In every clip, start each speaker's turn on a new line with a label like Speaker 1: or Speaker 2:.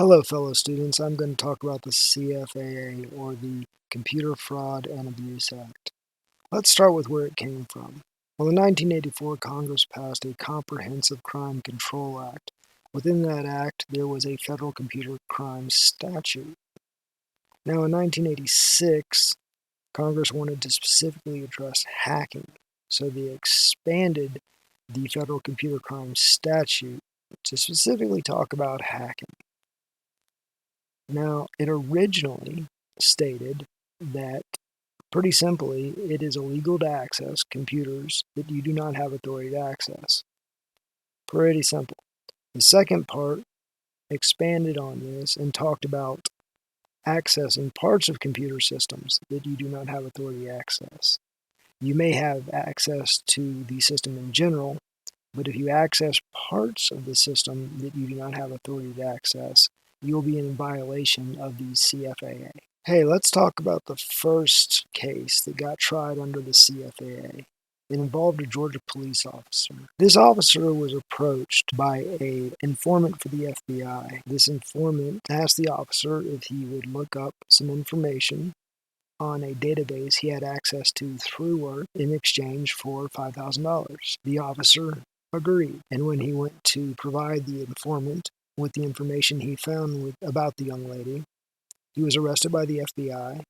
Speaker 1: Hello, fellow students. I'm going to talk about the CFAA, or the Computer Fraud and Abuse Act. Let's start with where it came from. Well, in 1984, Congress passed a Comprehensive Crime Control Act. Within that act, there was a federal computer crime statute. Now, in 1986, Congress wanted to specifically address hacking, so they expanded the federal computer crime statute to specifically talk about hacking. Now, it originally stated that, pretty simply, it is illegal to access computers that you do not have authority to access. Pretty simple. The second part expanded on this and talked about accessing parts of computer systems that you do not have authority to access. You may have access to the system in general, but if you access parts of the system that you do not have authority to access, you'll be in violation of the CFAA. Hey, let's talk about the first case that got tried under the CFAA. It involved a Georgia police officer. This officer was approached by an informant for the FBI. This informant asked the officer if he would look up some information on a database he had access to through work in exchange for $5,000. The officer agreed, and when he went to provide the informant with the information he found about the young lady, he was arrested by the FBI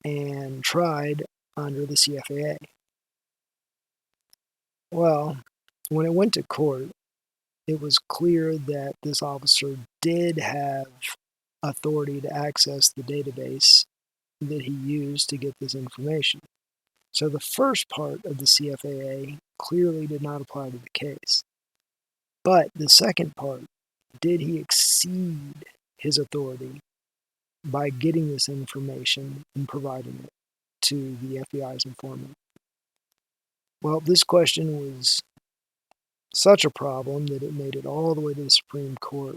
Speaker 1: and tried under the CFAA. Well, when it went to court, it was clear that this officer did have authority to access the database that he used to get this information. So the first part of the CFAA clearly did not apply to the case. But the second part, did he exceed his authority by getting this information and providing it to the FBI's informant? Well, this question was such a problem that it made it all the way to the Supreme Court,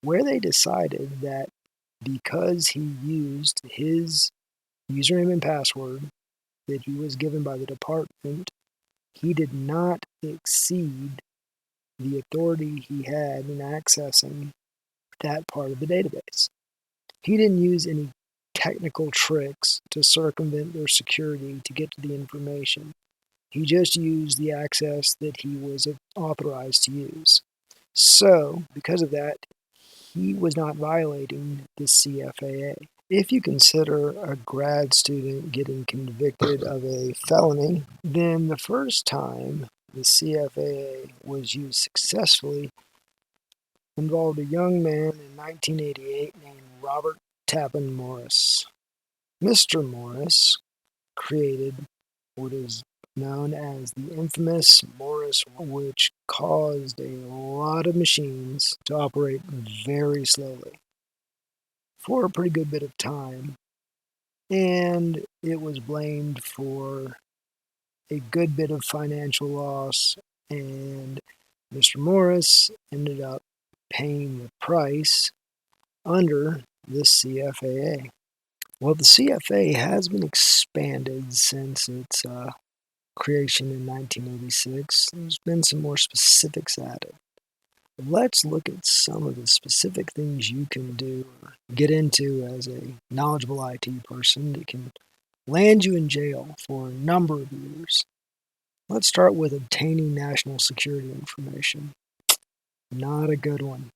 Speaker 1: where they decided that because he used his username and password that he was given by the department, he did not exceed the authority he had in accessing that part of the database. He didn't use any technical tricks to circumvent their security to get to the information. He just used the access that he was authorized to use. So, because of that, he was not violating the CFAA. If you consider a grad student getting convicted of a felony, then the first time the CFAA was used successfully involved a young man in 1988 named Robert Tappan Morris. Mr. Morris created what is known as the infamous Morris, which caused a lot of machines to operate very slowly for a pretty good bit of time, and it was blamed for a good bit of financial loss, and Mr. Morris ended up paying the price under the CFAA. Well, the CFA has been expanded since its creation in 1986. There's been some more specifics added. Let's look at some of the specific things you can do or get into as a knowledgeable IT person that can land you in jail for a number of years. Let's start with obtaining national security information. Not a good one.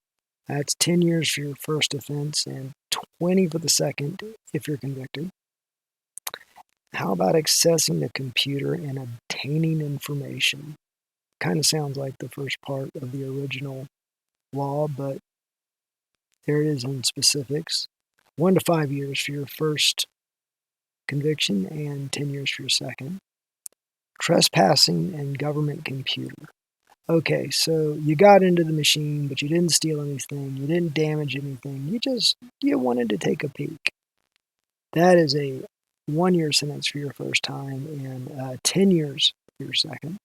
Speaker 1: That's 10 years for your first offense and 20 for the second if you're convicted. How about accessing the computer and obtaining information? Kind of sounds like the first part of the original law, but there it is in specifics. 1 to 5 years for your first conviction and 10 years for your second. Trespassing and government computer. Okay, so you got into the machine, but you didn't steal anything, you didn't damage anything, you wanted to take a peek. That is a 1-year sentence for your first time and 10 years for your second.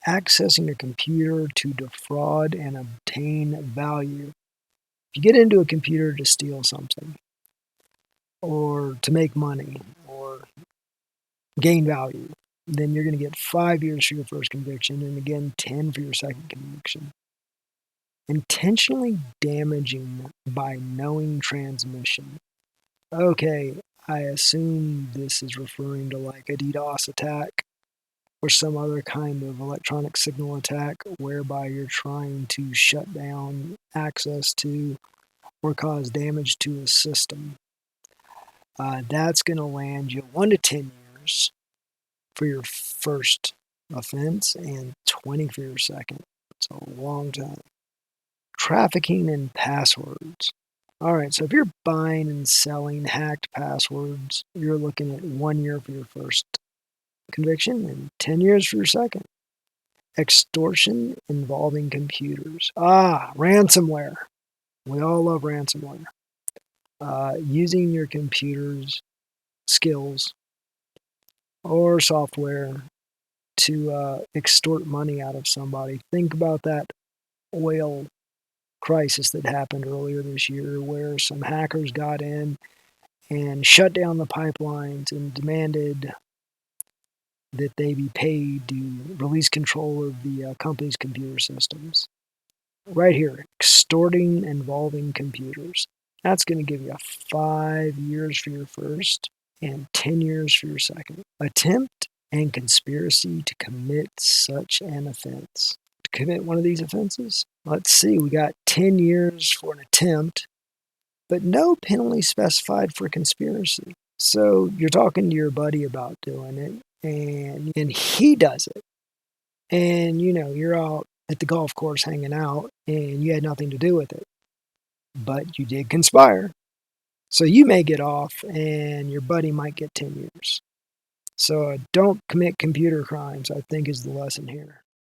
Speaker 1: Accessing a computer to defraud and obtain value. If you get into a computer to steal something, or to make money, or gain value, then you're going to get 5 years for your first conviction and again 10 for your second conviction. Intentionally damaging by knowing transmission. Okay, I assume this is referring to like a DDoS attack or some other kind of electronic signal attack whereby you're trying to shut down access to or cause damage to a system. That's going to land you 1 to 10 years for your first offense and 20 for your second. It's a long time. Trafficking in passwords. All right, so if you're buying and selling hacked passwords, you're looking at 1 year for your first conviction and 10 years for your second. Extortion involving computers. Ransomware. We all love ransomware. Using your computer's skills or software to extort money out of somebody. Think about that oil crisis that happened earlier this year where some hackers got in and shut down the pipelines and demanded that they be paid to release control of the company's computer systems. Right here, extorting involving computers. That's going to give you 5 years for your first and 10 years for your second. Attempt and conspiracy to commit such an offense. To commit one of these offenses? Let's see, we got 10 years for an attempt, but no penalty specified for conspiracy. So you're talking to your buddy about doing it, and he does it. And, you're out at the golf course hanging out, and you had nothing to do with it. But you did conspire. So you may get off, and your buddy might get 10 years. So don't commit computer crimes, I think, is the lesson here.